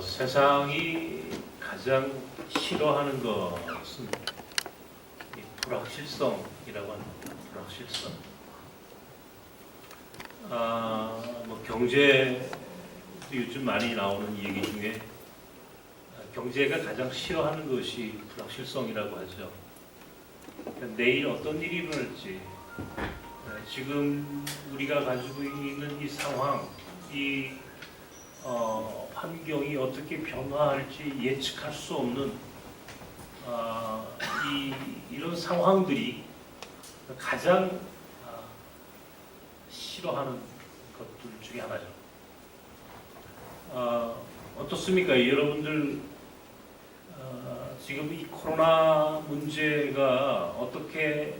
세상이 가장 싫어하는 것은 이 불확실성이라고 합니다. 불확실성. 경제 요즘 많이 나오는 얘기 중에 경제가 가장 싫어하는 것이 불확실성이라고 하죠. 그러니까 내일 어떤 일이 일어날지, 지금 우리가 가지고 있는 이 상황, 이 환경이 어떻게 변화할지 예측할 수 없는 이런 상황들이 가장 싫어하는 것들 중에 하나죠. 어떻습니까? 여러분들 지금 이 코로나 문제가 어떻게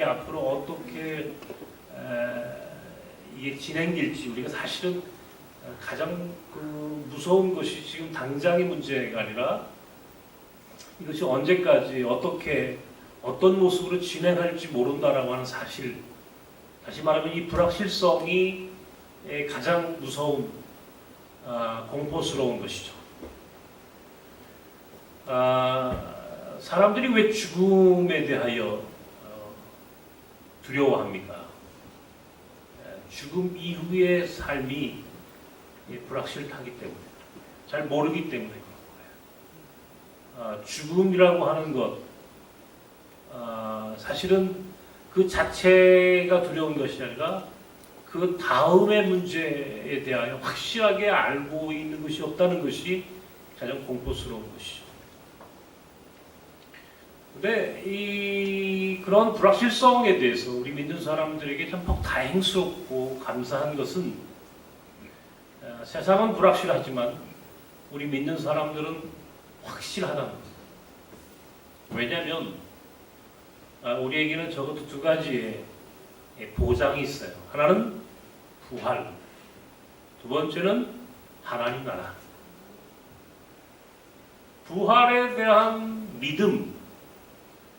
앞으로 어떻게 이게 진행될지 우리가 사실은 가장 무서운 것이 지금 당장의 문제가 아니라 이것이 언제까지 어떤 모습으로 진행할지 모른다라고 하는 사실, 다시 말하면 이 불확실성이 가장 무서운 공포스러운 것이죠. 사람들이 왜 죽음에 대하여 두려워합니까? 죽음 이후의 삶이 불확실하기 때문에, 잘 모르기 때문에 그런 거예요. 죽음이라고 하는 것, 사실은 그 자체가 두려운 것이 아니라 그 다음의 문제에 대하여 확실하게 알고 있는 것이 없다는 것이 가장 공포스러운 것이죠. 근데 그런 불확실성에 대해서 우리 믿는 사람들에게 참 다행스럽고 감사한 것은, 세상은 불확실하지만 우리 믿는 사람들은 확실하다는 거예요. 왜냐하면 우리에게는 적어도 두 가지의 보장이 있어요. 하나는 부활, 두 번째는 하나님 나라. 부활에 대한 믿음,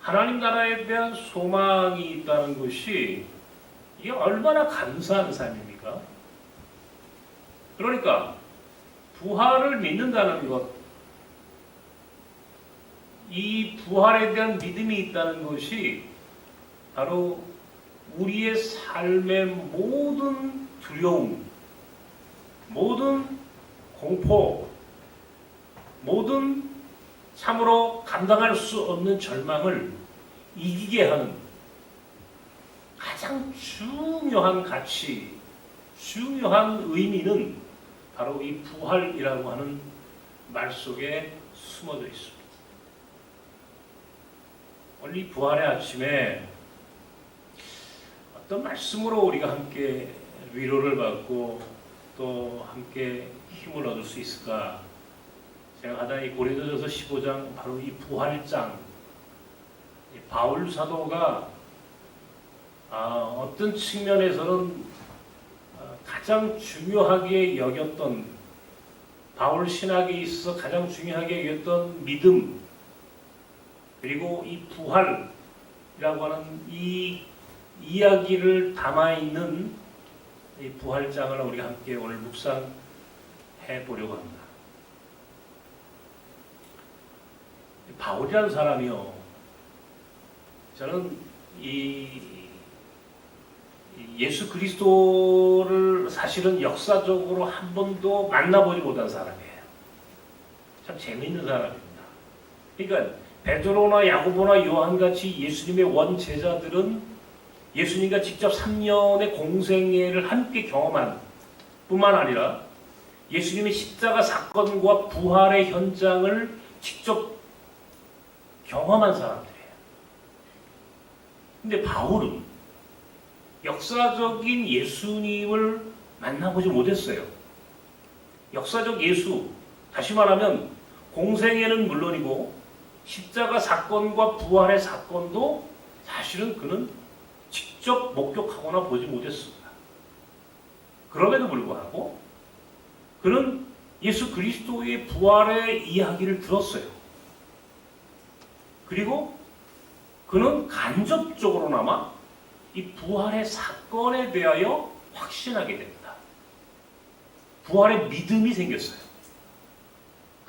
하나님 나라에 대한 소망이 있다는 것이 이게 얼마나 감사한 삶입니까? 그러니까 부활을 믿는다는 것, 이 부활에 대한 믿음이 있다는 것이 바로 우리의 삶의 모든 두려움, 모든 공포, 모든 참으로 감당할 수 없는 절망을 이기게 하는 가장 중요한 가치, 중요한 의미는 바로 이 부활이라고 하는 말 속에 숨어져 있습니다. 오늘 이 부활의 아침에 어떤 말씀으로 우리가 함께 위로를 받고 또 함께 힘을 얻을 수 있을까 생각하다 이 고린도전서 15장 바로 이 부활장, 바울 사도가 어떤 측면에서는 가장 중요하게 여겼던, 바울 신학에 있어서 가장 중요하게 여겼던 믿음, 그리고 이 부활이라고 하는 이 이야기를 담아있는 이 부활장을 우리가 함께 오늘 묵상해 보려고 합니다. 바울이라는 사람이요, 저는 예수 그리스도를 사실은 역사적으로 한 번도 만나보지 못한 사람이에요. 참 재미있는 사람입니다. 그러니까 베드로나 야고보나 요한같이 예수님의 원제자들은 예수님과 직접 3년의 공생애를 함께 경험한 뿐만 아니라 예수님의 십자가 사건과 부활의 현장을 직접 경험한 사람들이에요. 근데 바울은 역사적인 예수님을 만나보지 못했어요. 역사적 예수, 다시 말하면 공생애는 물론이고 십자가 사건과 부활의 사건도 사실은 그는 직접 목격하거나 보지 못했습니다. 그럼에도 불구하고 그는 예수 그리스도의 부활의 이야기를 들었어요. 그리고 그는 간접적으로나마 이 부활의 사건에 대하여 확신하게 됩니다. 부활의 믿음이 생겼어요.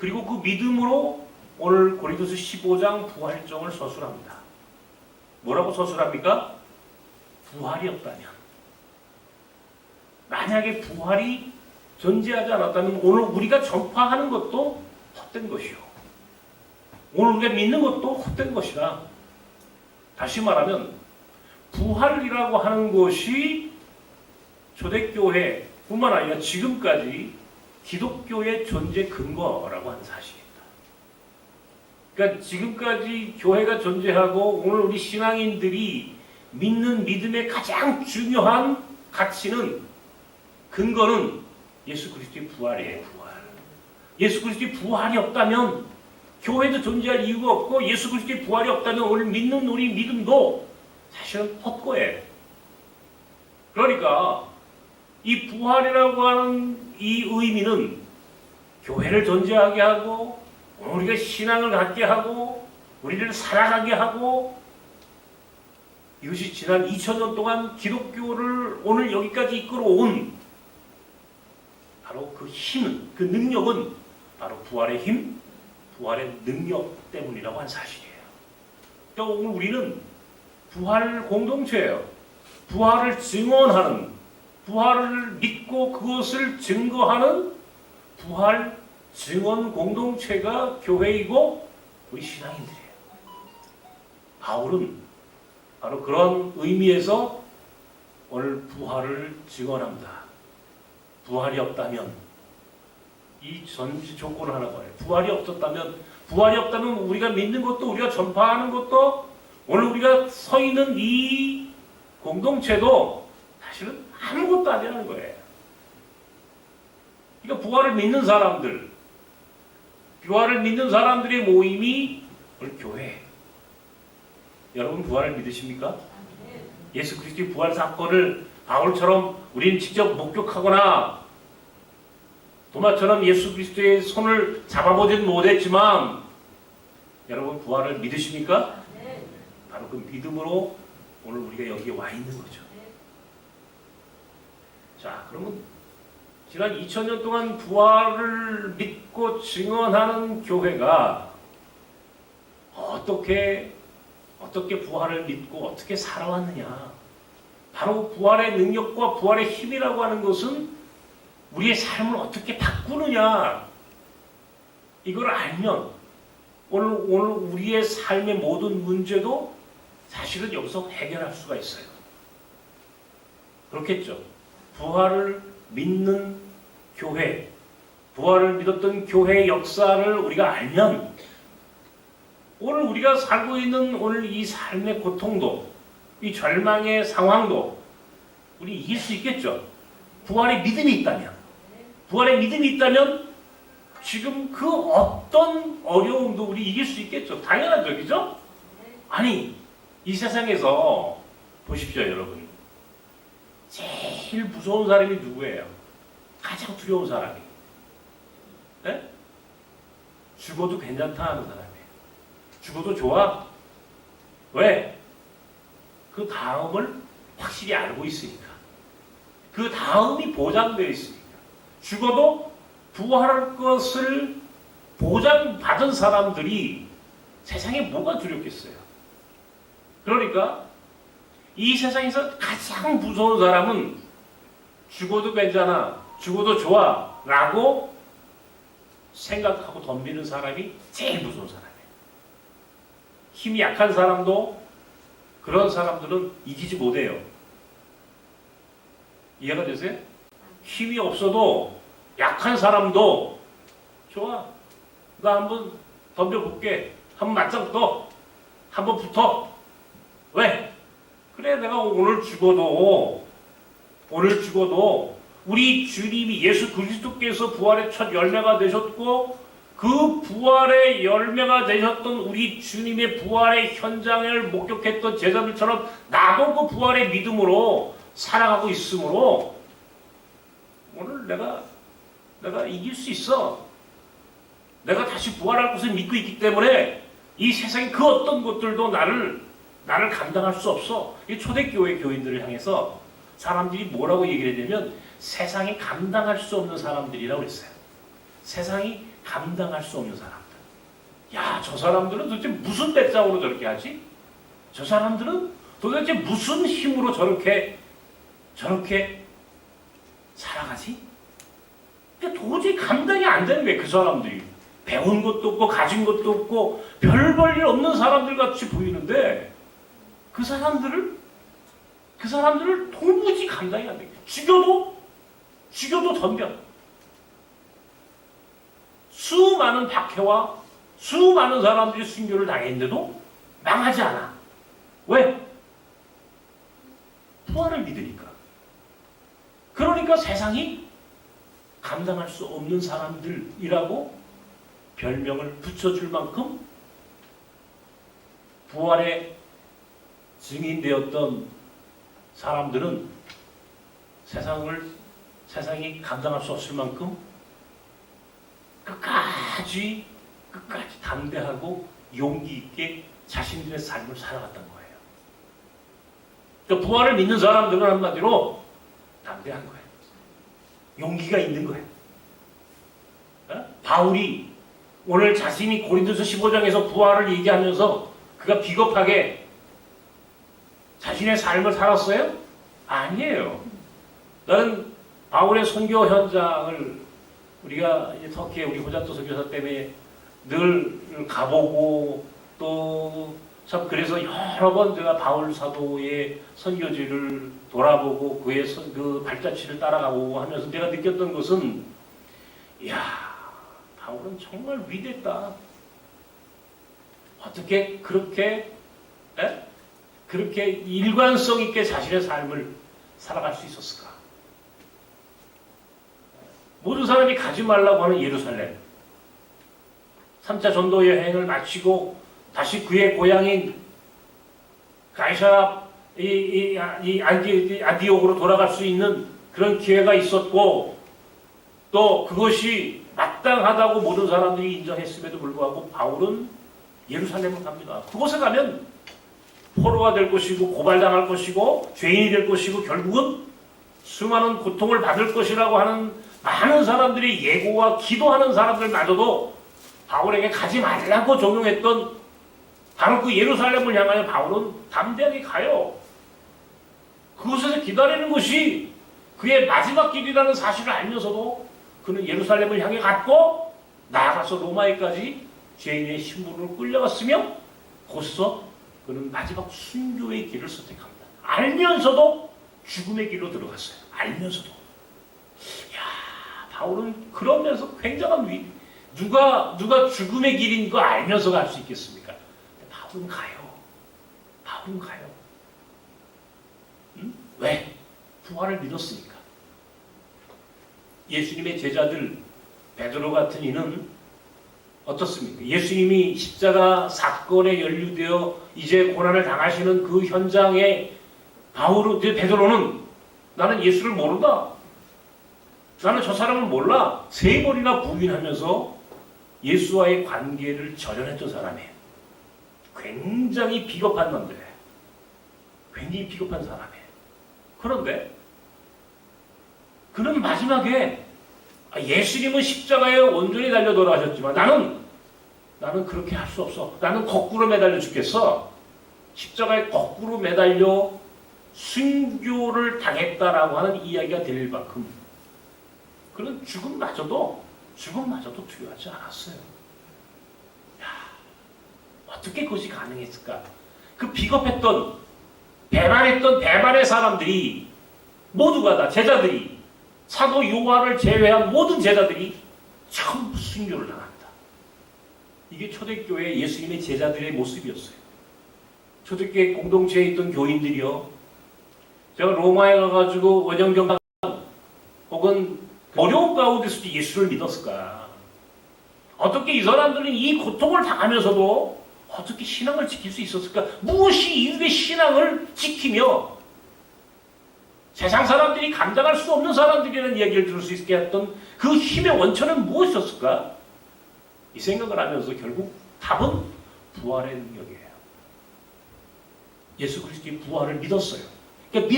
그리고 그 믿음으로 오늘 고린도서 15장 부활정을 서술합니다. 뭐라고 서술합니까? 부활이 없다면, 만약에 부활이 존재하지 않았다면 오늘 우리가 전파하는 것도 헛된 것이요, 오늘 우리가 믿는 것도 헛된 것이다. 다시 말하면 부활이라고 하는 것이 초대교회뿐만 아니라 지금까지 기독교의 존재 근거라고 하는 사실입니다. 그러니까 지금까지 교회가 존재하고 오늘 우리 신앙인들이 믿는 믿음의 가장 중요한 가치는, 근거는 예수 그리스도의 부활이에요. 부활. 예수 그리스도의 부활이 없다면 교회도 존재할 이유가 없고, 예수 그리스도의 부활이 없다면 오늘 믿는 우리 믿음도 사실은 헛거예요. 그러니까 이 부활이라고 하는 이 의미는 교회를 존재하게 하고, 우리가 신앙을 갖게 하고, 우리를 살아가게 하고, 이것이 지난 2000년 동안 기독교를 오늘 여기까지 이끌어온 바로 그 힘은, 그 능력은 바로 부활의 힘, 부활의 능력 때문이라고 한 사실이에요. 그러니까 오늘 우리는 부활 공동체예요. 부활을 증언하는, 부활을 믿고 그것을 증거하는 부활 증언 공동체가 교회이고 우리 신앙인들이에요. 바울은 바로 그런 의미에서 오늘 부활을 증언합니다. 부활이 없다면, 이 전제 조건을 하나 봐요. 부활이 없다면 우리가 믿는 것도, 우리가 전파하는 것도, 오늘 우리가 서 있는 이 공동체도 사실은 아무것도 아니라는 거예요. 그러니까 부활을 믿는 사람들, 부활을 믿는 사람들의 모임이 오늘 교회. 여러분 부활을 믿으십니까? 예수 그리스도의 부활 사건을 바울처럼 우리는 직접 목격하거나 도마처럼 예수 그리스도의 손을 잡아보지는 못했지만, 여러분 부활을 믿으십니까? 바로 그 믿음으로 오늘 우리가 여기에 와 있는 거죠. 자, 그러면 지난 2000년 동안 부활을 믿고 증언하는 교회가 어떻게 부활을 믿고 어떻게 살아왔느냐. 바로 부활의 능력과 부활의 힘이라고 하는 것은 우리의 삶을 어떻게 바꾸느냐. 이걸 알면 오늘 우리의 삶의 모든 문제도 사실은 여기서 해결할 수가 있어요. 그렇겠죠. 부활을 믿는 교회, 부활을 믿었던 교회의 역사를 우리가 알면 오늘 우리가 살고 있는 오늘 이 삶의 고통도, 이 절망의 상황도 우리 이길 수 있겠죠. 부활의 믿음이 있다면 지금 그 어떤 어려움도 우리 이길 수 있겠죠. 당연하죠. 그죠? 아니, 이 세상에서 보십시오, 여러분. 제일 무서운 사람이 누구예요? 가장 두려운 사람이. 네? 죽어도 괜찮다 하는 사람이에요. 죽어도 좋아? 왜? 그 다음을 확실히 알고 있으니까. 그 다음이 보장되어 있으니까. 죽어도 부활할 것을 보장받은 사람들이 세상에 뭐가 두렵겠어요? 그러니까 이 세상에서 가장 무서운 사람은 죽어도 괜찮아, 죽어도 좋아 라고 생각하고 덤비는 사람이 제일 무서운 사람이에요. 힘이 약한 사람도 그런 사람들은 이기지 못해요. 이해가 되세요? 힘이 없어도 약한 사람도 좋아, 나 한번 덤벼볼게, 한번 맞짱 떠, 한번 붙어. 왜? 그래, 내가 오늘 죽어도 우리 주님이 예수 그리스도께서 부활의 첫 열매가 되셨고, 그 부활의 열매가 되셨던 우리 주님의 부활의 현장을 목격했던 제자들처럼 나도 그 부활의 믿음으로 살아가고 있으므로 오늘 내가 이길 수 있어. 내가 다시 부활할 것을 믿고 있기 때문에 이 세상의 그 어떤 것들도 나를 감당할 수 없어. 이 초대교회 교인들을 향해서 사람들이 뭐라고 얘기를 했냐면 세상에 감당할 수 없는 사람들이라고 했어요. 세상이 감당할 수 없는 사람들. 야, 저 사람들은 도대체 무슨 배짱으로 저렇게 하지? 저 사람들은 도대체 무슨 힘으로 저렇게 살아가지? 그러니까 도저히 감당이 안 되는 거예요, 그 사람들이. 배운 것도 없고, 가진 것도 없고, 별 볼 일 없는 사람들 같이 보이는데, 그 사람들을 도무지 감당이 안 돼요. 죽여도 덤벼. 수많은 박해와 수많은 사람들이 순교를 당했는데도 망하지 않아. 왜? 부활을 믿으니까. 그러니까 세상이 감당할 수 없는 사람들이라고 별명을 붙여줄 만큼 부활의 증인되었던 사람들은 세상이 감당할 수 없을 만큼 끝까지 담대하고 용기 있게 자신들의 삶을 살아갔던 거예요. 그러니까 부활을 믿는 사람들은 한마디로 담대한 거예요. 용기가 있는 거예요. 바울이 오늘 자신이 고린도서 15장에서 부활을 얘기하면서 그가 비겁하게 자신의 삶을 살았어요? 아니에요. 나는 바울의 선교 현장을 우리가 이제 터키에 우리 호자토 선교사 때문에 늘 가보고 또 참 그래서 여러 번 제가 바울 사도의 선교지를 돌아보고 그의 그 발자취를 따라가보고 하면서 내가 느꼈던 것은 이야, 바울은 정말 위대했다. 어떻게 그렇게 일관성 있게 자신의 삶을 살아갈 수 있었을까? 모든 사람이 가지 말라고 하는 예루살렘. 3차 전도 여행을 마치고 다시 그의 고향인 가이사라 안디옥으로 돌아갈 수 있는 그런 기회가 있었고 또 그것이 마땅하다고 모든 사람들이 인정했음에도 불구하고 바울은 예루살렘을 갑니다. 그곳에 가면 포로가 될 것이고 고발당할 것이고 죄인이 될 것이고 결국은 수많은 고통을 받을 것이라고 하는 많은 사람들이 예고와 기도하는 사람들마저도 바울에게 가지 말라고 종용했던 바로 그 예루살렘을 향하여 바울은 담대하게 가요. 그곳에서 기다리는 것이 그의 마지막 길이라는 사실을 알면서도 그는 예루살렘을 향해 갔고 나아가서 로마에까지 죄인의 신분으로 끌려갔으며 거기서 그는 마지막 순교의 길을 선택합니다. 알면서도 죽음의 길로 들어갔어요. 알면서도. 야, 바울은 그러면서 굉장한 누가 죽음의 길인 거 알면서 갈 수 있겠습니까? 바울은 가요. 응? 왜? 부활을 믿었으니까. 예수님의 제자들 베드로 같은 이는 어떻습니까? 예수님이 십자가 사건에 연루되어 이제 고난을 당하시는 그 현장에 베드로는 나는 예수를 모른다. 나는 저 사람을 몰라. 3번이나 부인하면서 예수와의 관계를 절연했던 사람이에요. 굉장히 비겁한 놈들이에요. 굉장히 비겁한 사람이에요. 그런데 그는 마지막에 예수님은 십자가에 온전히 달려 돌아가셨지만 나는 그렇게 할 수 없어. 나는 거꾸로 매달려 죽겠어. 십자가에 거꾸로 매달려 순교를 당했다라고 하는 이야기가 들릴 만큼 그는 죽음마저도 두려워하지 않았어요. 야, 어떻게 그것이 가능했을까? 그 비겁했던 배반했던 배반의 사람들이 모두가 다 제자들이 사도 요한을 제외한 모든 제자들이 전부 순교를 당합니다. 이게 초대교회 예수님의 제자들의 모습이었어요. 초대교회 공동체에 있던 교인들이요. 제가 로마에 가가지고 원정경 혹은 어려운 가운데서도 예수를 믿었을까? 어떻게 이 사람들은 이 고통을 당하면서도 어떻게 신앙을 지킬 수 있었을까? 무엇이 이들의 신앙을 지키며 세상 사람들이 감당할 수 없는 사람들이라는 이야기를 들을 수 있게 했던 그 힘의 원천은 무엇이었을까? 이 생각을 하면서 결국 답은 부활의 능력이에요. 예수 그리스도의 부활을 믿었어요. 그러니까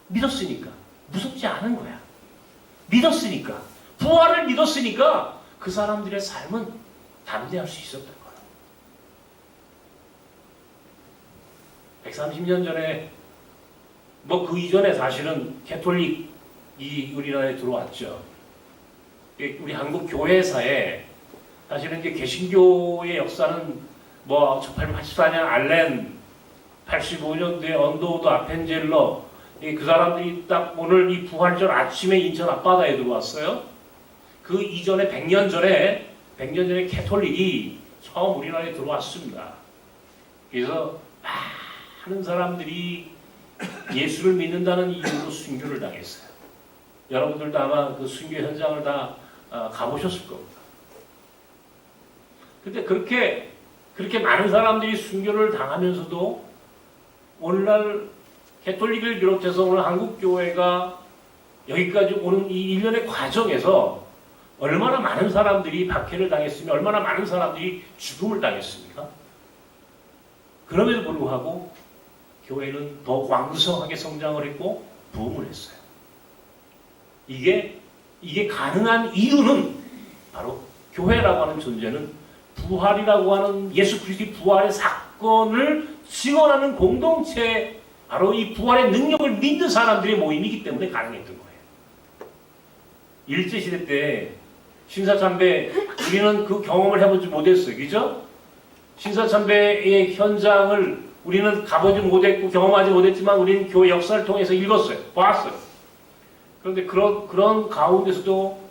믿었으니까 무섭지 않은 거야. 믿었으니까 부활을 믿었으니까 그 사람들의 삶은 담대할 수 있었던 거예요. 130년 전에 뭐 그 이전에 사실은 캐톨릭이 우리나라에 들어왔죠. 우리 한국 교회사에 사실은 이제 개신교의 역사는 뭐 1884년 알렌, 85년도에 언더우드 아펜젤러, 그 사람들이 딱 오늘 이 부활절 아침에 인천 앞바다에 들어왔어요. 그 이전에 100년 전에 캐톨릭이 처음 우리나라에 들어왔습니다. 그래서 많은 사람들이 예수를 믿는다는 이유로 순교를 당했어요. 여러분들도 아마 그 순교 현장을 다 가보셨을 겁니다. 근데 그렇게 많은 사람들이 순교를 당하면서도 오늘날 캐톨릭을 비롯해서 오늘 한국 교회가 여기까지 오는 이 일련의 과정에서 얼마나 많은 사람들이 박해를 당했으며 얼마나 많은 사람들이 죽음을 당했습니까? 그럼에도 불구하고 교회는 더 왕성하게 성장을 했고 부흥을 했어요. 이게 가능한 이유는 바로 교회라고 하는 존재는 부활이라고 하는 예수 그리스도의 부활의 사건을 증언하는 공동체, 바로 이 부활의 능력을 믿는 사람들의 모임이기 때문에 가능했던 거예요. 일제시대 때 신사참배, 우리는 그 경험을 해보지 못했어요. 그죠? 신사참배의 현장을 우리는 가보지 못했고 경험하지 못했지만 우리는 교회 역사를 통해서 읽었어요. 봤어요. 그런데 그런 가운데서도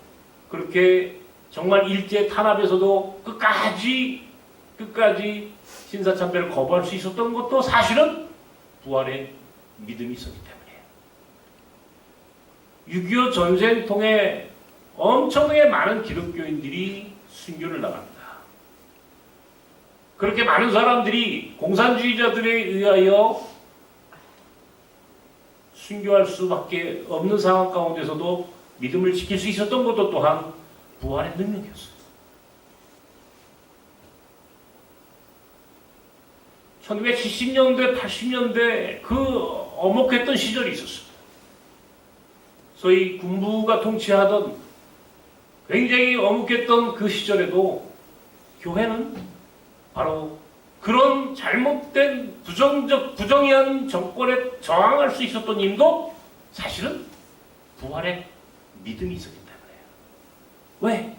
그렇게 정말 일제 탄압에서도 끝까지 신사참배를 거부할 수 있었던 것도 사실은 부활의 믿음이 있었기 때문이에요. 6.25 전쟁 통해 엄청나게 많은 기독교인들이 순교를 나갑니다. 그렇게 많은 사람들이 공산주의자들에 의하여 순교할 수밖에 없는 상황 가운데서도 믿음을 지킬 수 있었던 것도 또한 부활의 능력이었어요. 1970년대, 80년대 그 엄혹했던 시절이 있었습니다. 소위 군부가 통치하던 굉장히 엄혹했던 그 시절에도 교회는 바로 그런 잘못된 부정의한 정권에 저항할 수 있었던 힘도 사실은 부활의 믿음이 있었기 때문에요. 왜?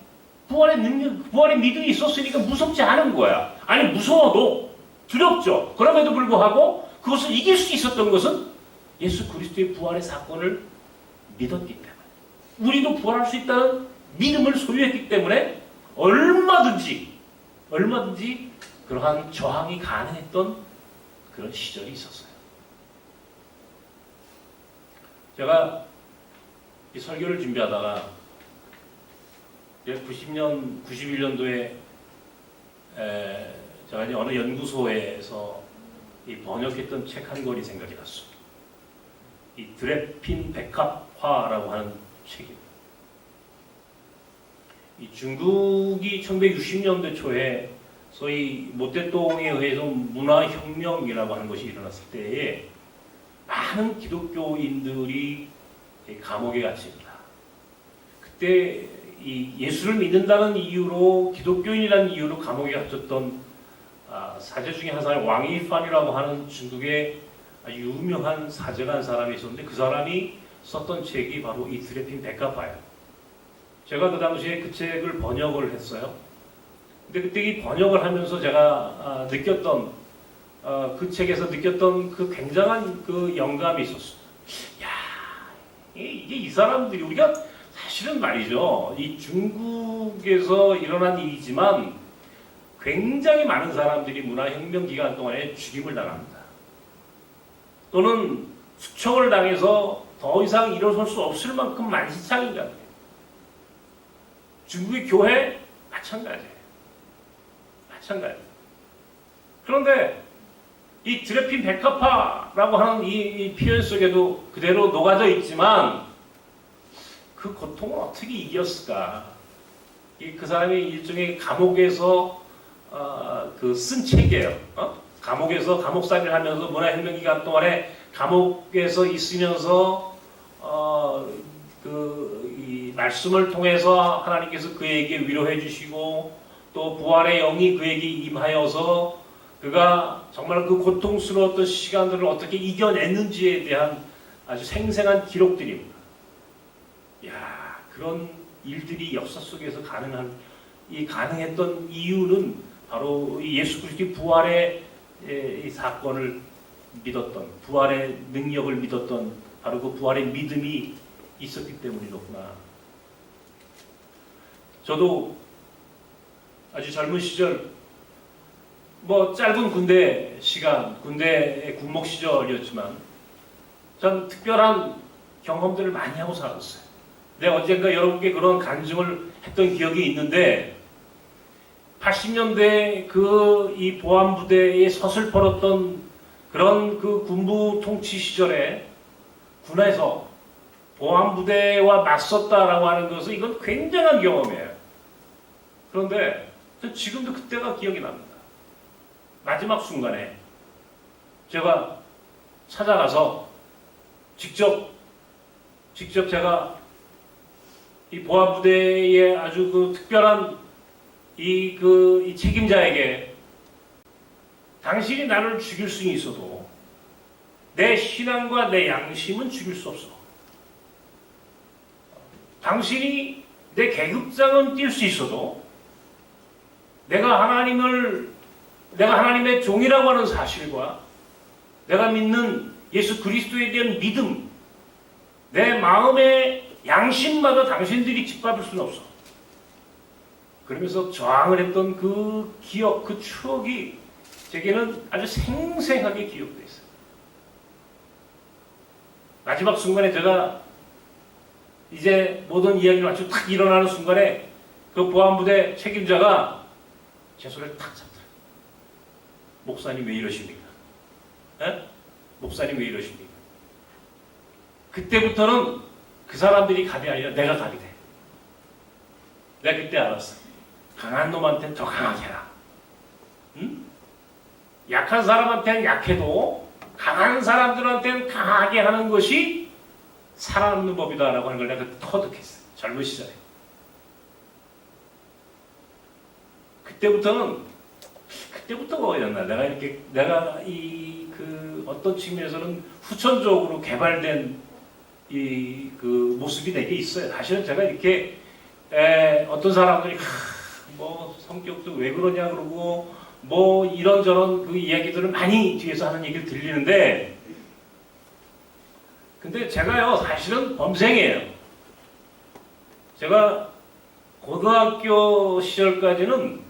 부활의 믿음이 있었으니까 무섭지 않은 거야. 아니 무서워도 두렵죠. 그럼에도 불구하고 그것을 이길 수 있었던 것은 예수 그리스도의 부활의 사건을 믿었기 때문에, 우리도 부활할 수 있다는 믿음을 소유했기 때문에 얼마든지 그러한 저항이 가능했던 그런 시절이 있었어요. 제가 이 설교를 준비하다가 91년도에 제가 이제 어느 연구소에서 이 번역했던 책 한 권이 생각이 났습니다. 이 드레핀 백합화라고 하는 책입니다. 이 중국이 1960년대 초에 소위 모태똥에 의해서 문화혁명이라고 하는 것이 일어났을 때에 많은 기독교인들이 감옥에 갇힙니다. 그때 이 예수를 믿는다는 이유로, 기독교인이라는 이유로 감옥에 갇혔던 사제 중에 한 사람이 왕이판이라고 하는 중국의 아주 유명한 사제가 한 사람이 있었는데 그 사람이 썼던 책이 바로 이 드레핀 백합화예요. 제가 그 당시에 그 책을 번역을 했어요. 근데 그때 이 번역을 하면서 제가 느꼈던 그 책에서 느꼈던 그 굉장한 그 영감이 있었어요. 야, 이게 이 사람들이, 우리가 사실은 말이죠, 이 중국에서 일어난 일이지만 굉장히 많은 사람들이 문화혁명 기간 동안에 죽임을 당합니다. 또는 숙청을 당해서 더 이상 일어설 수 없을 만큼 만시창인 것 같아요. 중국의 교회 마찬가지예요. 그런데 이 드레핀 백합화라고 하는 이 표현 속에도 그대로 녹아져 있지만 그 고통을 어떻게 이겼을까? 그 사람이 일종의 감옥에서 그 쓴 책이에요. 감옥에서 감옥살이를 하면서 문화혁명 기간 동안에 감옥에서 있으면서 이 말씀을 통해서 하나님께서 그에게 위로해 주시고 또 부활의 영이 그에게 임하여서 그가 정말 그 고통스러웠던 시간들을 어떻게 이겨냈는지에 대한 아주 생생한 기록들입니다. 야, 그런 일들이 역사 속에서 가능했던 이유는 바로 예수 그리스도의 부활의 이 사건을 믿었던, 부활의 능력을 믿었던 바로 그 부활의 믿음이 있었기 때문이로구나. 저도 아주 젊은 시절, 짧은 군대 시간, 군대의 군목 시절이었지만 전 특별한 경험들을 많이 하고 살았어요. 내가 언젠가 여러분께 그런 간증을 했던 기억이 있는데 80년대 이 보안부대에 서슬퍼렀던 그런 그 군부 통치 시절에 군에서 보안부대와 맞섰다라고 하는 것은 이건 굉장한 경험이에요. 그런데 전 지금도 그때가 기억이 납니다. 마지막 순간에 제가 찾아가서 직접 제가 이 보안부대의 아주 그 특별한 이 책임자에게 당신이 나를 죽일 수는 있어도 내 신앙과 내 양심은 죽일 수 없어. 당신이 내 계급장은 뛸 수 있어도 내가 하나님의 종이라고 하는 사실과 내가 믿는 예수 그리스도에 대한 믿음, 내 마음의 양심마다 당신들이 짓밟을 수는 없어. 그러면서 저항을 했던 그 기억, 그 추억이 제게는 아주 생생하게 기억되어 있어요. 마지막 순간에 제가 이제 모든 이야기를 마치고 탁 일어나는 순간에 그 보안부대 책임자가 제 손을 탁 잡더라고요. 목사님 왜 이러십니까? 목사님 왜 이러십니까? 그때부터는 그 사람들이 갑이 아니라 내가 갑이 돼. 내가 그때 알았어. 강한 놈한테는 더 강하게 해라. 응? 약한 사람한테는 약해도 강한 사람들한테는 강하게 하는 것이 살아남는 법이다라고 하는 걸 내가 터득했어요. 젊은 시절에. 그때부터였나? 내가 어떤 측면에서는 후천적으로 개발된 그 모습이 내게 있어요. 사실은 제가 이렇게 어떤 사람들이 성격도 왜 그러냐 그러고 이런저런 그 이야기들을 많이 뒤에서 하는 얘기를 들리는데 근데 제가요 사실은 범생이에요. 제가 고등학교 시절까지는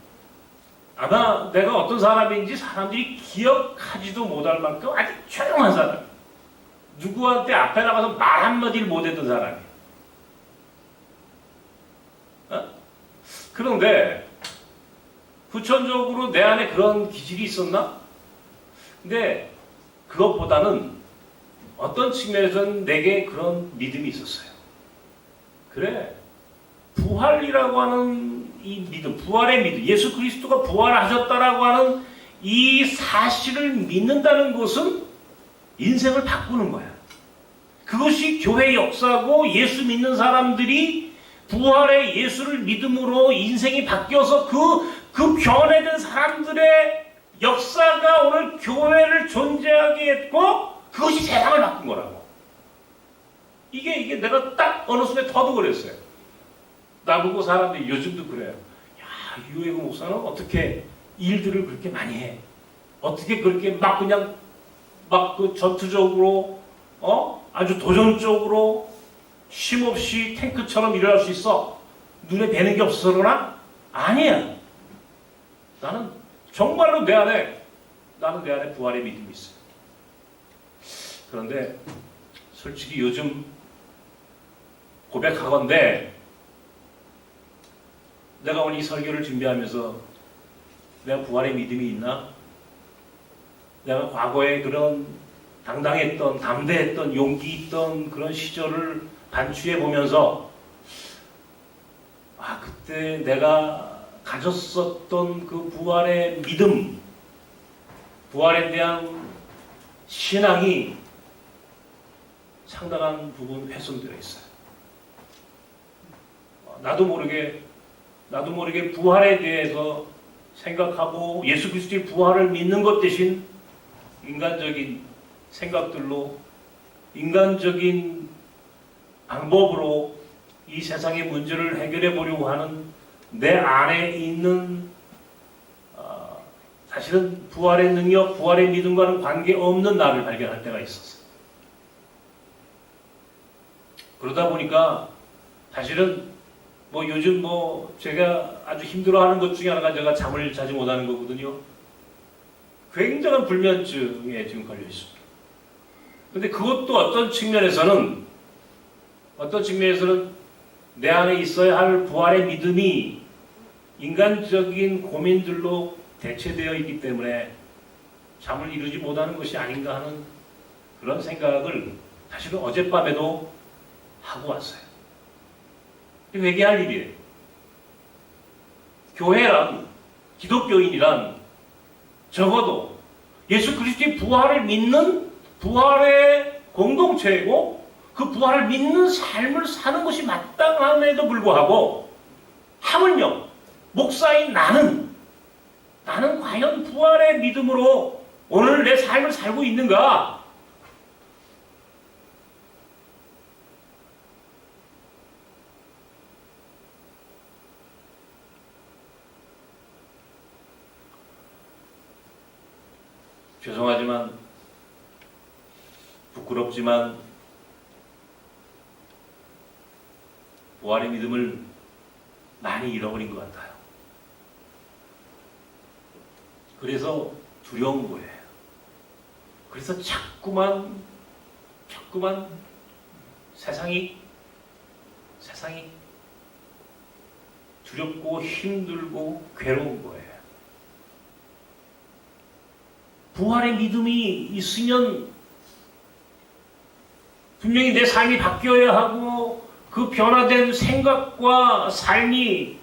아마 내가 어떤 사람인지 사람들이 기억하지도 못할 만큼 아주 조용한 사람, 누구한테 앞에 나가서 말 한마디를 못했던 사람이에요. 그런데 후천적으로 내 안에 그런 기질이 있었나? 근데 그것보다는 어떤 측면에서는 내게 그런 믿음이 있었어요. 그래, 부활이라고 하는 이 믿음, 부활의 믿음, 예수 그리스도가 부활하셨다라고 하는 이 사실을 믿는다는 것은 인생을 바꾸는 거야. 그것이 교회 역사고 예수 믿는 사람들이 부활의 예수를 믿음으로 인생이 바뀌어서 그 변해된 사람들의 역사가 오늘 교회를 존재하게 했고 그것이 세상을 바꾼 거라고. 이게 내가 딱 어느 순간에 터득을했어요. 나보고 사람들이 요즘도 그래요. 야, 유해구 목사는 어떻게 일들을 그렇게 많이 해? 어떻게 그렇게 그냥 그 전투적으로 아주 도전적으로 쉼없이 탱크처럼 일어날 수 있어? 눈에 뵈는 게 없어서 그러나? 아니야. 나는 정말로 내 안에 부활의 믿음이 있어요. 그런데 솔직히 요즘 고백하건대 내가 오늘 이 설교를 준비하면서 내가 부활의 믿음이 있나? 내가 과거에 그런 당당했던, 담대했던, 용기 있던 그런 시절을 반추해 보면서 그때 내가 가졌었던 그 부활의 믿음, 부활에 대한 신앙이 상당한 부분 훼손되어 있어요. 나도 모르게 부활에 대해서 생각하고 예수 그리스도의 부활을 믿는 것 대신 인간적인 생각들로 인간적인 방법으로 이 세상의 문제를 해결해 보려고 하는 내 안에 있는 사실은 부활의 능력, 부활의 믿음과는 관계없는 나를 발견할 때가 있었어요. 그러다 보니까 사실은 요즘 제가 아주 힘들어하는 것 중에 하나가 제가 잠을 자지 못하는 거거든요. 굉장한 불면증에 지금 걸려 있습니다. 근데 그것도 어떤 측면에서는 내 안에 있어야 할 부활의 믿음이 인간적인 고민들로 대체되어 있기 때문에 잠을 이루지 못하는 것이 아닌가 하는 그런 생각을 사실은 어젯밤에도 하고 왔어요. 회개할 일이에요. 교회란, 기독교인이란 적어도 예수 그리스도의 부활을 믿는 부활의 공동체이고 그 부활을 믿는 삶을 사는 것이 마땅함에도 불구하고 하물며 목사인 나는 과연 부활의 믿음으로 오늘 내 삶을 살고 있는가? 죄송하지만 부끄럽지만 부활의 믿음을 많이 잃어버린 것 같아요. 그래서 두려운 거예요. 그래서 자꾸만 세상이 두렵고 힘들고 괴로운 거예요. 부활의 믿음이 있으면 분명히 내 삶이 바뀌어야 하고 그 변화된 생각과 삶이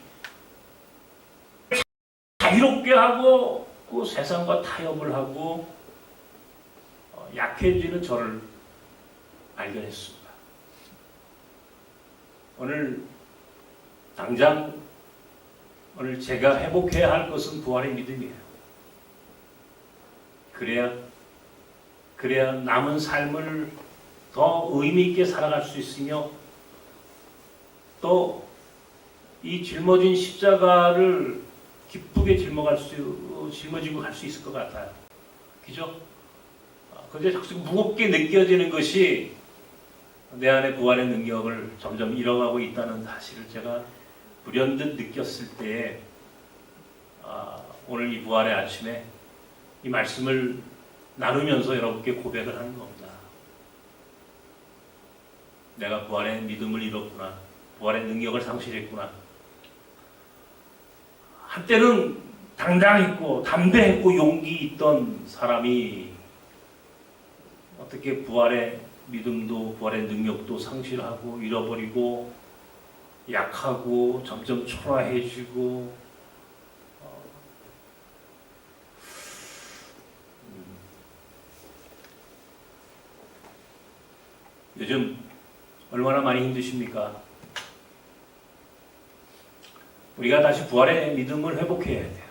자유롭게 하고 그 세상과 타협을 하고 약해지는 저를 발견했습니다. 오늘 제가 회복해야 할 것은 부활의 믿음이에요. 그래야 남은 삶을 더 의미 있게 살아갈 수 있으며 또 이 짊어진 십자가를 기쁘게 짊어지고 갈 수 있을 것 같아요. 그죠? 그런데 자꾸 무겁게 느껴지는 것이 내 안에 부활의 능력을 점점 잃어가고 있다는 사실을 제가 불현듯 느꼈을 때에 오늘 이 부활의 아침에 이 말씀을 나누면서 여러분께 고백을 하는 겁니다. 내가 부활의 믿음을 잃었구나. 부활의 능력을 상실했구나. 한때는 당당했고 담대했고 용기 있던 사람이 어떻게 부활의 믿음도 부활의 능력도 상실하고 잃어버리고 약하고 점점 초라해지고 요즘 얼마나 많이 힘드십니까? 우리가 다시 부활의 믿음을 회복해야 돼요.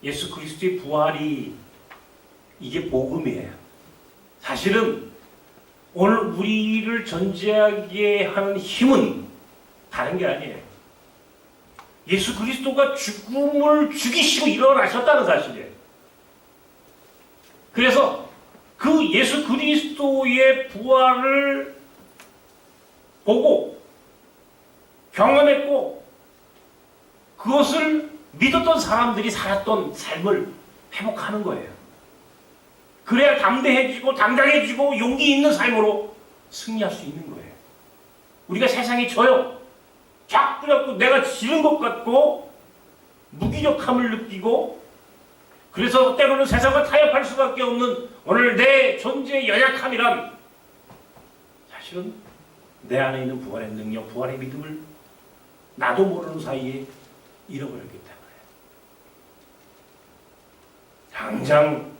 예수 그리스도의 부활이 이게 복음이에요. 사실은 오늘 우리를 존재하게 하는 힘은 다른 게 아니에요. 예수 그리스도가 죽음을 죽이시고 일어나셨다는 사실이에요. 그래서 그 예수 그리스도의 부활을 보고 경험했고 그것을 믿었던 사람들이 살았던 삶을 회복하는 거예요. 그래야 담대해지고 당당해지고 용기 있는 삶으로 승리할 수 있는 거예요. 우리가 세상에 져요. 자꾸 내가 지는 것 같고 무기력함을 느끼고 그래서 때로는 세상과 타협할 수밖에 없는 오늘 내 존재의 연약함이란 사실은 내 안에 있는 부활의 능력, 부활의 믿음을 나도 모르는 사이에 잃어버렸기 때문에 당장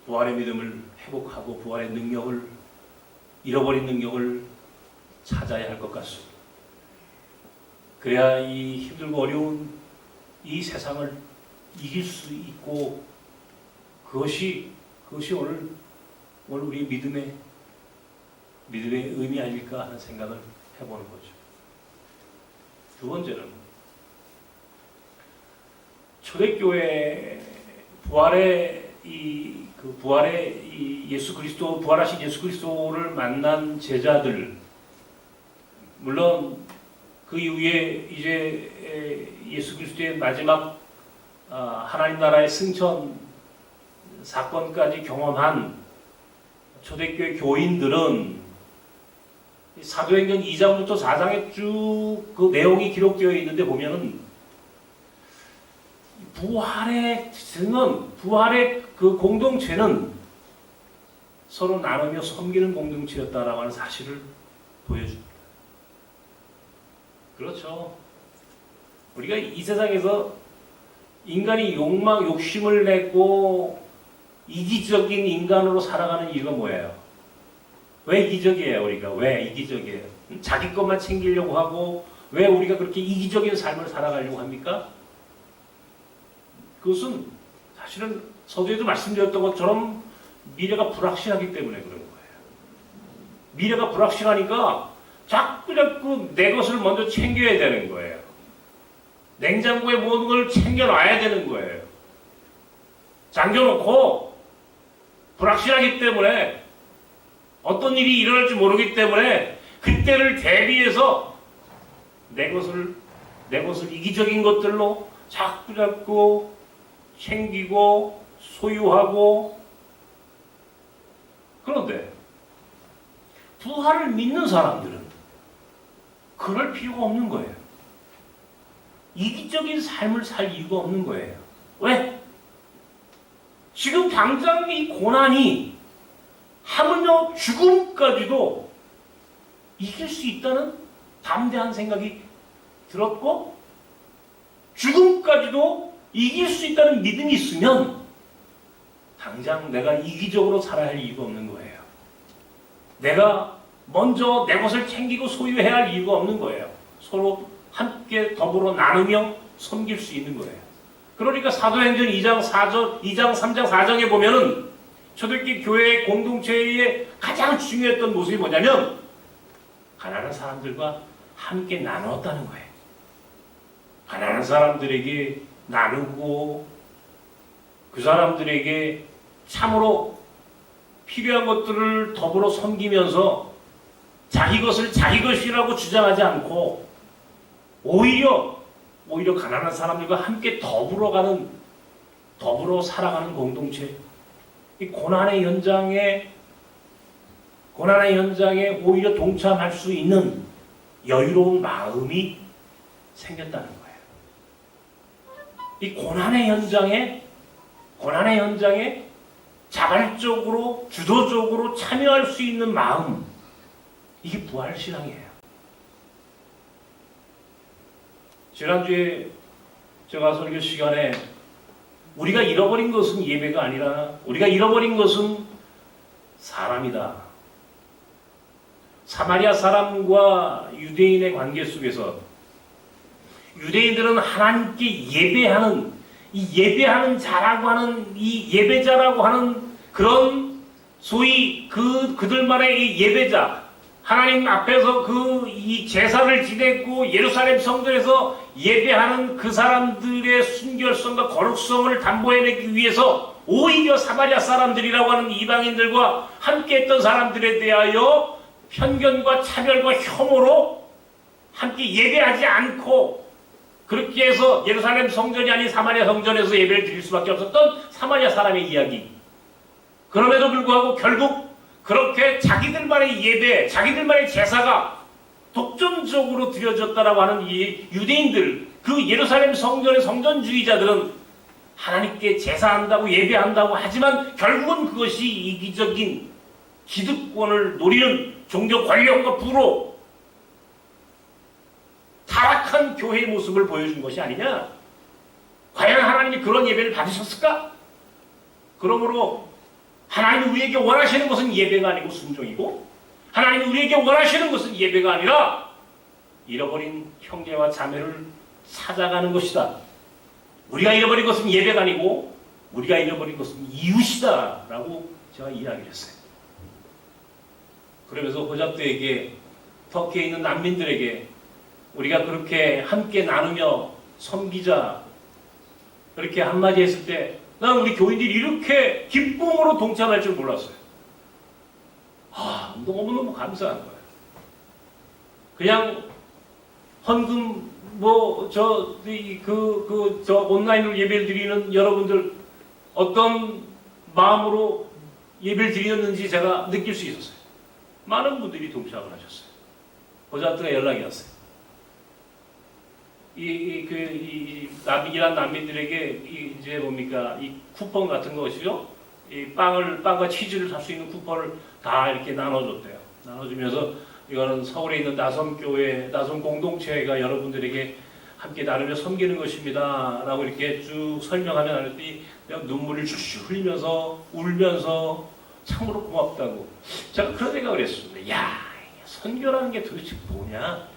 부활의 믿음을 회복하고 부활의 능력을 잃어버린 능력을 찾아야 할 것 같습니다. 그래야 이 힘들고 어려운 이 세상을 이길 수 있고 그것이 오늘 우리 믿음의 의미 아닐까 하는 생각을 해보는 거죠. 두 번째는 초대교회 부활의 예수 그리스도 부활하신 예수 그리스도를 만난 제자들, 물론 그 이후에 이제 예수 그리스도의 마지막 하나님 나라의 승천 사건까지 경험한 초대교회 교인들은 사도행전 2장부터 4장에 쭉 그 내용이 기록되어 있는데 보면은 부활의 그 공동체는 서로 나누며 섬기는 공동체였다라고 하는 사실을 보여줍니다. 그렇죠. 우리가 이 세상에서 인간이 욕심을 내고 이기적인 인간으로 살아가는 이유가 뭐예요? 왜 이기적이에요, 우리가? 왜 이기적이에요? 자기 것만 챙기려고 하고, 왜 우리가 그렇게 이기적인 삶을 살아가려고 합니까? 그것은 사실은 서두에도 말씀드렸던 것처럼 미래가 불확실하기 때문에 그런 거예요. 미래가 불확실하니까 자꾸 내 것을 먼저 챙겨야 되는 거예요. 냉장고에 모든 걸 챙겨놔야 되는 거예요. 잠겨놓고 불확실하기 때문에 어떤 일이 일어날지 모르기 때문에 그때를 대비해서 내 것을 이기적인 것들로 자꾸 챙기고 소유하고. 그런데 부활을 믿는 사람들은 그럴 필요가 없는 거예요. 이기적인 삶을 살 이유가 없는 거예요. 왜? 지금 당장 이 고난이 하물며 죽음까지도 이길 수 있다는 담대한 생각이 들었고, 죽음까지도 이길 수 있다는 믿음이 있으면 당장 내가 이기적으로 살아야 할 이유가 없는 거예요. 내가 먼저 내 것을 챙기고 소유해야 할 이유가 없는 거예요. 서로 함께 더불어 나누며 섬길 수 있는 거예요. 그러니까 사도행전 2장 3장 4장에 보면은 초대교회 교회의 공동체의 가장 중요했던 모습이 뭐냐면 가난한 사람들과 함께 나눴다는 거예요. 가난한 사람들에게 나누고 그 사람들에게 참으로 필요한 것들을 더불어 섬기면서 자기 것을 자기 것이라고 주장하지 않고 오히려 가난한 사람들과 함께 더불어 살아가는 공동체. 이 고난의 현장에 오히려 동참할 수 있는 여유로운 마음이 생겼다는 거예요. 이 고난의 현장에 자발적으로 주도적으로 참여할 수 있는 마음, 이게 부활신앙이에요. 지난주에 제가 설교 시간에 우리가 잃어버린 것은 예배가 아니라 우리가 잃어버린 것은 사람이다. 사마리아 사람과 유대인의 관계 속에서 유대인들은 하나님께 예배하는 자라고 하는 이 예배자라고 하는 그런 소위 그들만의 이 예배자, 하나님 앞에서 이 제사를 지냈고 예루살렘 성전에서 예배하는 그 사람들의 순결성과 거룩성을 담보해내기 위해서 오히려 사마리아 사람들이라고 하는 이방인들과 함께했던 사람들에 대하여 편견과 차별과 혐오로 함께 예배하지 않고 그렇게 해서 예루살렘 성전이 아닌 사마리아 성전에서 예배를 드릴 수밖에 없었던 사마리아 사람의 이야기. 그럼에도 불구하고 결국 그렇게 자기들만의 예배, 자기들만의 제사가 독점적으로 드려졌다라고 하는 이 유대인들, 그 예루살렘 성전의 성전주의자들은 하나님께 제사한다고 예배한다고 하지만 결국은 그것이 이기적인 기득권을 노리는 종교 권력과 부로 타락한 교회의 모습을 보여준 것이 아니냐? 과연 하나님이 그런 예배를 받으셨을까? 그러므로 하나님이 우리에게 원하시는 것은 예배가 아니고 순종이고, 하나님이 우리에게 원하시는 것은 예배가 아니라 잃어버린 형제와 자매를 찾아가는 것이다. 우리가 잃어버린 것은 예배가 아니고 우리가 잃어버린 것은 이웃이다 라고 제가 이야기를 했어요. 그러면서 호잡도에게 터키에 있는 난민들에게 우리가 그렇게 함께 나누며 섬기자 그렇게 한마디 했을 때 난 우리 교인들이 이렇게 기쁨으로 동참할 줄 몰랐어요. 너무너무 감사한 거예요. 그냥 헌금 저 온라인으로 예배를 드리는 여러분들 어떤 마음으로 예배를 드렸는지 제가 느낄 수 있었어요. 많은 분들이 동참을 하셨어요. 호잡도가 연락이 왔어요. 이란 난민들에게 이제 뭡니까 이 쿠폰 같은 것이죠. 이 빵과 치즈를 살 수 있는 쿠폰을 다 이렇게 나눠줬대요. 나눠주면서 이거는 서울에 있는 나섬교회, 나섬 공동체가 여러분들에게 함께 나누며 섬기는 것입니다. 라고 이렇게 쭉 설명하면 하더니 내가 눈물을 줄줄 흘리면서 울면서 참으로 고맙다고. 제가 그런 생각을 했습니다. 야, 선교라는 게 도대체 뭐냐?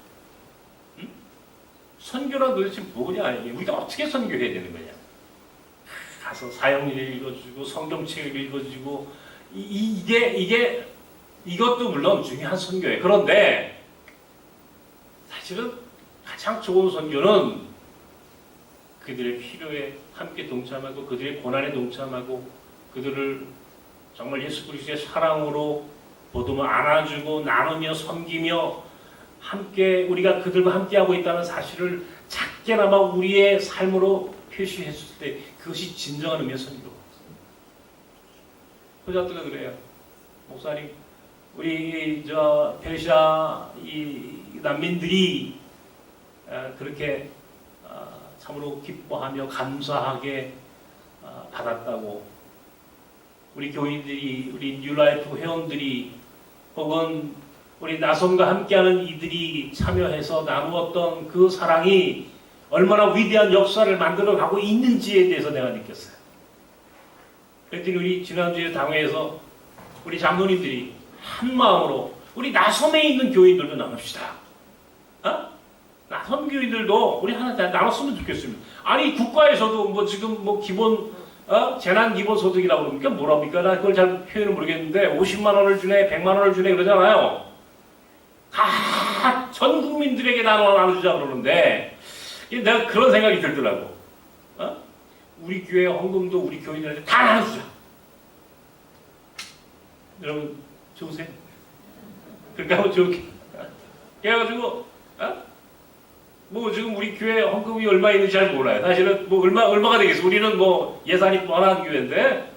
선교란 도대체 뭐냐? 우리가 어떻게 선교해야 되는 거냐? 가서 사형리를 읽어주고 성경책을 읽어주고 이것도 물론 중요한 선교예요. 그런데 사실은 가장 좋은 선교는 그들의 필요에 함께 동참하고 그들의 고난에 동참하고 그들을 정말 예수 그리스도의 사랑으로 보듬어 안아주고 나누며 섬기며 함께 우리가 그들과 함께하고 있다는 사실을 작게나마 우리의 삶으로 표시했을 때 그것이 진정한 의미의 선교. 호잡도가 그래요. 목사님, 우리 페르시아 이 난민들이 그렇게 참으로 기뻐하며 감사하게 받았다고. 우리 교인들이, 우리 뉴라이프 회원들이 혹은 우리 나섬과 함께하는 이들이 참여해서 나누었던 그 사랑이 얼마나 위대한 역사를 만들어가고 있는지에 대해서 내가 느꼈어요. 그랬더니 우리 지난주에 당회에서 우리 장로님들이 한 마음으로 우리 나섬에 있는 교인들도 나눕시다. 나섬 교인들도 우리 하나 다 나눴으면 좋겠습니다. 아니 국가에서도 지금 기본 재난 기본 소득이라고 그럽니까? 뭐랍니까? 나 그걸 잘 표현을 모르겠는데 50만 원을 주네, 100만 원을 주네 그러잖아요. 다 전 국민들에게 나눠주자 그러는데 내가 그런 생각이 들더라고. 우리 교회 헌금도 우리 교인들한테 다 나눠주자. 여러분 좋으세요? 그렇게 하면 좋게. 그래가지고 지금 우리 교회 헌금이 얼마 있는지 잘 몰라요. 사실은 얼마가 되겠어. 우리는 예산이 뻔한 교회인데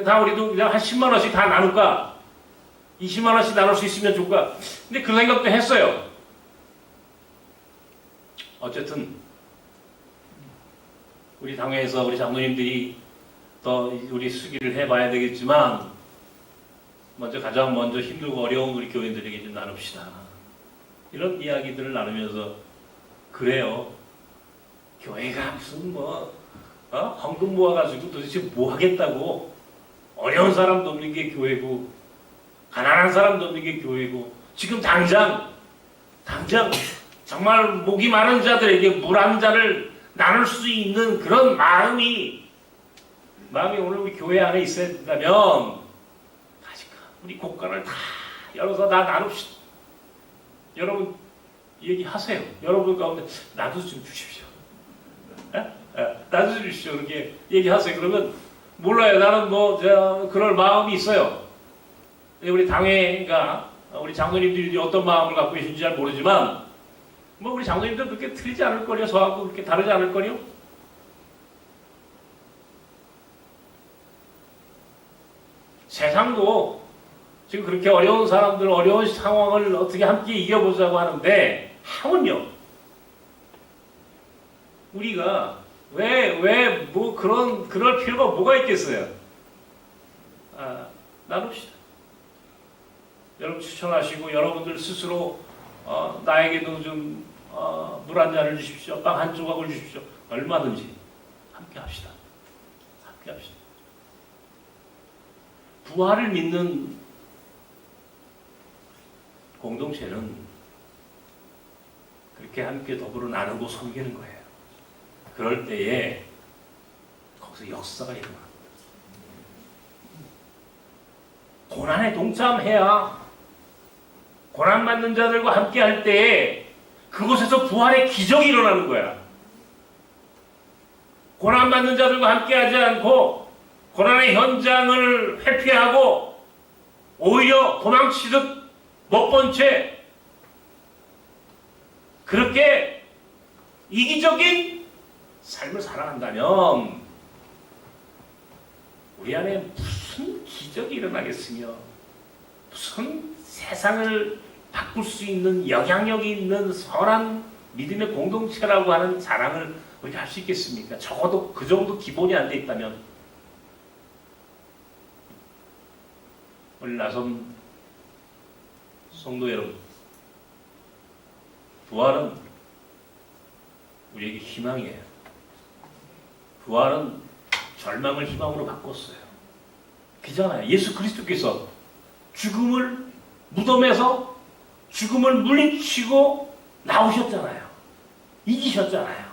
다 우리도 그냥 한 10만 원씩 다 나눌까? 20만 원씩 나눌 수 있으면 좋을까? 근데 그 생각도 했어요. 어쨌든 우리 당회에서 우리 장로님들이 더 우리 수기를 해봐야 되겠지만 가장 먼저 힘들고 어려운 우리 교인들에게 좀 나눕시다. 이런 이야기들을 나누면서 그래요. 교회가 무슨 헌금 모아가지고 도대체 뭐 하겠다고. 어려운 사람도 없는 게 교회고 가난한 사람도 없는 게 교회고 지금 당장 정말 목이 마른 자들에게 물 한 잔을 나눌 수 있는 그런 마음이 오늘 우리 교회 안에 있어야 된다면 우리 곳간을 다 열어서 나눕시다. 여러분 얘기하세요. 여러분 가운데 나도 좀 주십시오. 나도 좀 주십시오. 그렇게 얘기하세요. 그러면 몰라요. 나는 그럴 마음이 있어요. 우리 당회가 우리 장로님들이 어떤 마음을 갖고 계신지 잘 모르지만 우리 장로님들 그렇게 틀리지 않을 거요. 저하고 그렇게 다르지 않을 거요. 세상도 지금 그렇게 어려운 사람들, 어려운 상황을 어떻게 함께 이겨보자고 하는데 하면요. 우리가 그럴 필요가 뭐가 있겠어요? 나눕시다. 여러분 추천하시고 여러분들 스스로 나에게도 좀 물 한 잔을 주십시오. 빵 한 조각을 주십시오. 얼마든지 함께 합시다. 함께 합시다. 부활을 믿는 공동체는 그렇게 함께 더불어 나누고 섬기는 거예요. 그럴 때에 거기서 역사가 일어납니다. 고난에 동참해야 고난받는 자들과 함께 할 때에 그곳에서 부활의 기적이 일어나는 거야. 고난받는 자들과 함께 하지 않고 고난의 현장을 회피하고 오히려 도망치듯 못 본 채 그렇게 이기적인 삶을 살아간다면 우리 안에 무슨 기적이 일어나겠으며 무슨 세상을 바꿀 수 있는 영향력이 있는 선한 믿음의 공동체라고 하는 자랑을 우리가 할 수 있겠습니까? 적어도 그 정도 기본이 안 돼 있다면. 오늘 나선 성도 여러분, 부활은 우리에게 희망이에요. 부활은 절망을 희망으로 바꿨어요. 그잖아요. 예수 그리스도께서 죽음을 무덤에서 죽음을 물리치고 나오셨잖아요. 이기셨잖아요.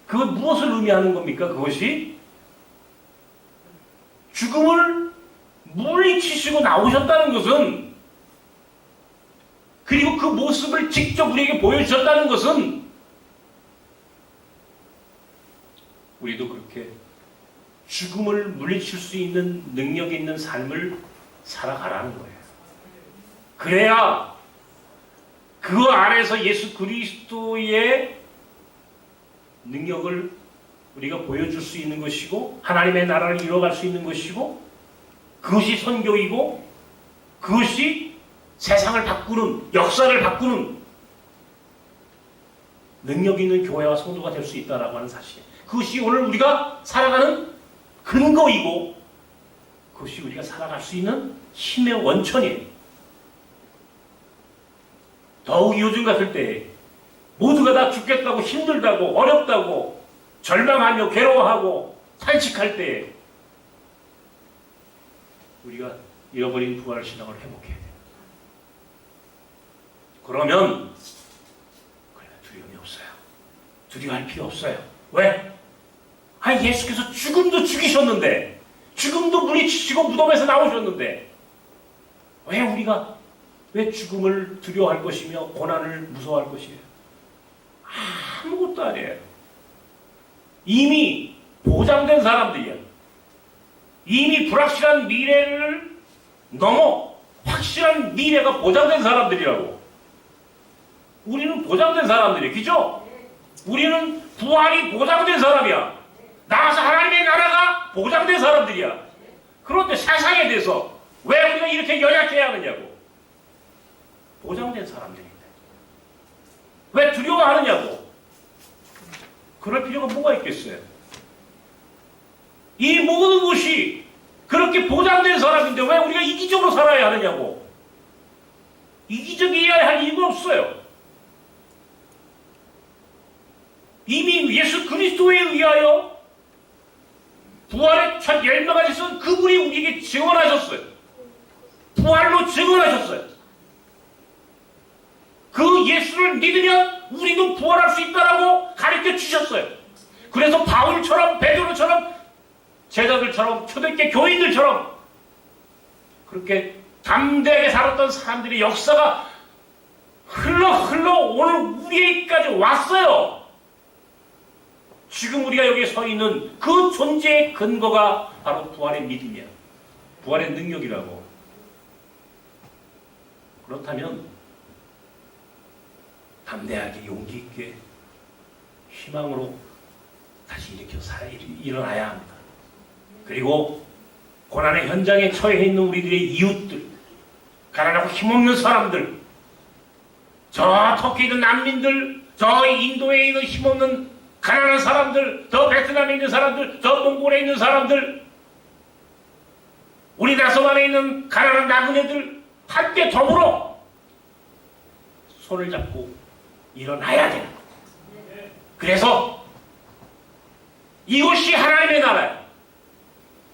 그건 무엇을 의미하는 겁니까? 그것이 죽음을 물리치시고 나오셨다는 것은, 그리고 그 모습을 직접 우리에게 보여주셨다는 것은 우리도 그렇게 죽음을 물리칠 수 있는 능력 있는 삶을 살아가라는 거예요. 그래야 그 안에서 예수 그리스도의 능력을 우리가 보여줄 수 있는 것이고 하나님의 나라를 이뤄갈 수 있는 것이고 그것이 선교이고 그것이 세상을 바꾸는, 역사를 바꾸는 능력 있는 교회와 성도가 될 수 있다라고 하는 사실. 그것이 오늘 우리가 살아가는 근거이고 그것이 우리가 살아갈 수 있는 힘의 원천이에요. 더욱 요즘 같을 때 모두가 다 죽겠다고 힘들다고 어렵다고 절망하며 괴로워하고 탄식할 때 우리가 잃어버린 부활 신앙을 회복해야 돼요. 그러면 두려움이 없어요. 두려워할 필요 없어요. 왜? 예수께서 죽음도 죽이셨는데, 죽음도 물리치시고 무덤에서 나오셨는데 왜 죽음을 두려워할 것이며 고난을 무서워할 것이에요? 아무것도 아니에요. 이미 보장된 사람들이야. 이미 불확실한 미래를 넘어 확실한 미래가 보장된 사람들이라고. 우리는 보장된 사람들이에요. 그죠? 우리는 부활이 보장된 사람이야. 나가서 하나님의 나라가 보장된 사람들이야. 그런데 세상에 대해서 왜 우리가 이렇게 연약해야 하느냐고. 보장된 사람들인데 왜 두려워하느냐고. 그럴 필요가 뭐가 있겠어요? 이 모든 것이 그렇게 보장된 사람인데 왜 우리가 이기적으로 살아야 하느냐고. 이기적이어야 할 이유가 없어요. 이미 예수 그리스도에 의하여 부활의 첫 열매가 있어서 그분이 우리에게 증언하셨어요. 부활로 증언하셨어요. 그 예수를 믿으면 우리도 부활할 수 있다라고 가르쳐 주셨어요. 그래서 바울처럼 베드로처럼 제자들처럼 초대교회 교인들처럼 그렇게 담대하게 살았던 사람들의 역사가 흘러 오늘 우리에게까지 왔어요. 지금 우리가 여기 서 있는 그 존재의 근거가 바로 부활의 믿음이야. 부활의 능력이라고. 그렇다면 담대하게 용기 있게 희망으로 다시 일어나야 합니다. 그리고 고난의 현장에 처해 있는 우리들의 이웃들, 가난하고 힘없는 사람들, 저 터키에 있는 난민들, 저 인도에 있는 힘없는 가난한 사람들, 저 베트남에 있는 사람들, 저 몽골에 있는 사람들, 우리 나서만에 있는 가난한 나그네들 함께 더불어 손을 잡고 일어나야 돼요. 그래서 이것이 하나님의 나라야.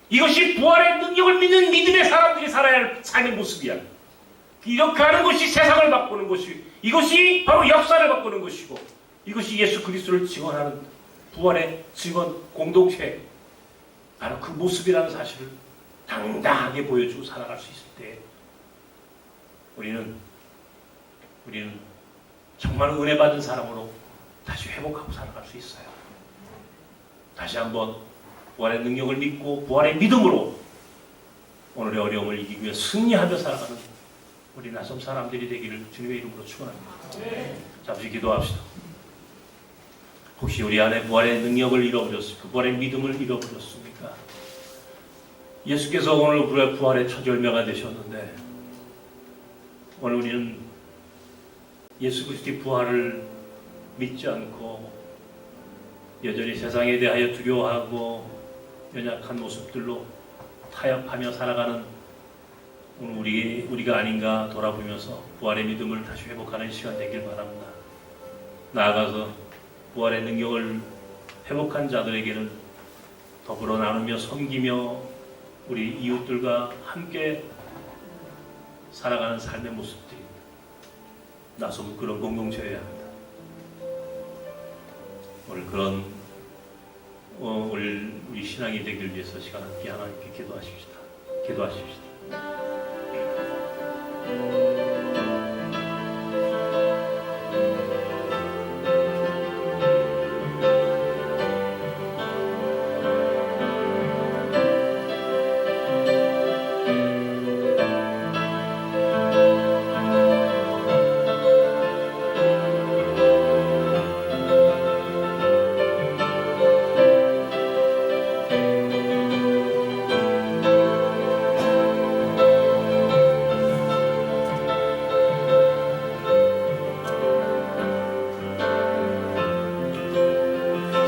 이것이 부활의 능력을 믿는 믿음의 사람들이 살아야 할 삶의 모습이야. 이렇게 하는 것이 세상을 바꾸는 것이 이것이 바로 역사를 바꾸는 것이고, 이것이 예수 그리스도를 증언하는 부활의 증언 공동체, 바로 그 모습이라는 사실을 당당하게 보여주고 살아갈 수 있을 때 우리는 정말 은혜 받은 사람으로 다시 회복하고 살아갈 수 있어요. 다시 한번 부활의 능력을 믿고 부활의 믿음으로 오늘의 어려움을 이기기 위해 승리하며 살아가는 우리 나섬 사람들이 되기를 주님의 이름으로 축원합니다. 잠시 기도합시다. 혹시 우리 안에 부활의 능력을 잃어버렸습니까? 부활의 믿음을 잃어버렸습니까? 예수께서 오늘 부활의 첫 열매가 되셨는데, 오늘 우리는 예수 그리스도의 부활을 믿지 않고 여전히 세상에 대하여 두려워하고 연약한 모습들로 타협하며 살아가는 오늘 우리가 아닌가 돌아보면서 부활의 믿음을 다시 회복하는 시간 되길 바랍니다. 나아가서 부활의 능력을 회복한 자들에게는 더불어 나누며 섬기며 우리 이웃들과 함께 살아가는 삶의 모습들입니다. 나서는 그런 공동체여야 합니다. 오늘 그런 우리 신앙이 되기를 위해서 시간 함께 하나님께 기도하십시다.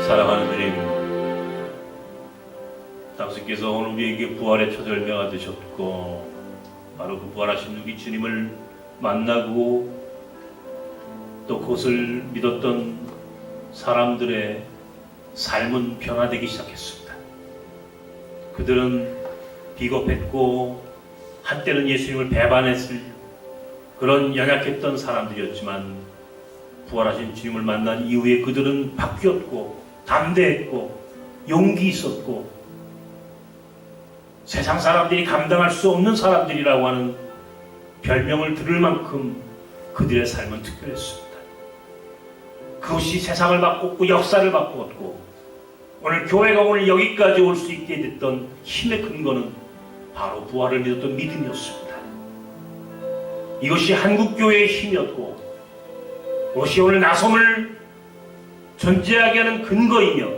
사랑하는 주님, 당신께서 오늘 우리에게 부활의 첫 열매가 되셨고, 바로 그 부활하신 우리 주님을 만나고 또 그것을 믿었던 사람들의 삶은 변화되기 시작했습니다. 그들은 비겁했고 한때는 예수님을 배반했을 그런 연약했던 사람들이었지만, 부활하신 주님을 만난 이후에 그들은 바뀌었고 담대했고 용기 있었고 세상 사람들이 감당할 수 없는 사람들이라고 하는 별명을 들을 만큼 그들의 삶은 특별했습니다. 그것이 세상을 바꿨고 역사를 바꾸었고 오늘 교회가 오늘 여기까지 올 수 있게 됐던 힘의 근거는 바로 부활을 믿었던 믿음이었습니다. 이것이 한국교회의 힘이었고 이것이 오늘 나섬을 존재하게 하는 근거이며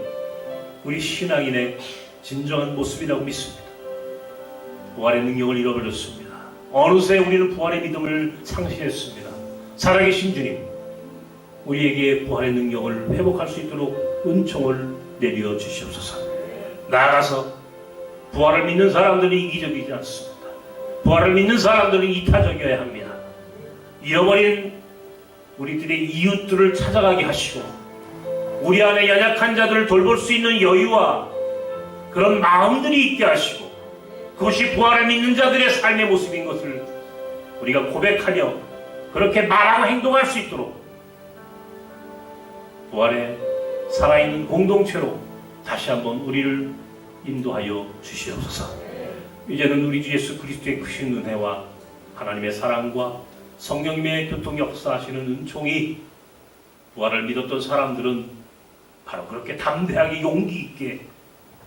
우리 신앙인의 진정한 모습이라고 믿습니다. 부활의 능력을 잃어버렸습니다. 어느새 우리는 부활의 믿음을 상실했습니다. 살아계신 주님, 우리에게 부활의 능력을 회복할 수 있도록 은총을 내려 주시옵소서. 나아가서 부활을 믿는 사람들은 이기적이지 않습니다. 부활을 믿는 사람들은 이타적이어야 합니다. 잃어버린 우리들의 이웃들을 찾아가게 하시고 우리 안에 연약한 자들을 돌볼 수 있는 여유와 그런 마음들이 있게 하시고 그것이 부활을 믿는 자들의 삶의 모습인 것을 우리가 고백하며 그렇게 말하고 행동할 수 있도록 부활의 살아있는 공동체로 다시 한번 우리를 인도하여 주시옵소서. 이제는 우리 주 예수 그리스도의 크신 은혜와 하나님의 사랑과 성령님의 교통 역사하시는 은총이 부활을 믿었던 사람들은 바로 그렇게 담대하게 용기 있게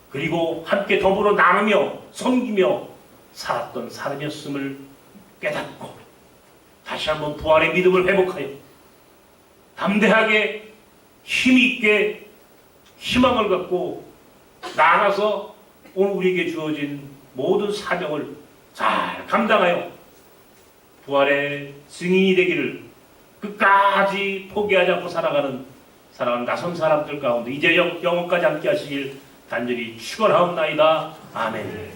그리고 함께 더불어 나누며 섬기며 살았던 사람이었음을 깨닫고 다시 한번 부활의 믿음을 회복하여 담대하게 힘있게 희망을 갖고 나아가서 오늘 우리에게 주어진 모든 사명을 잘 감당하여 부활의 증인이 되기를 끝까지 포기하지 않고 살아가는 나선 사람들 가운데 이제 영원까지 함께 하시길 간절히 축원하옵나이다. 아멘.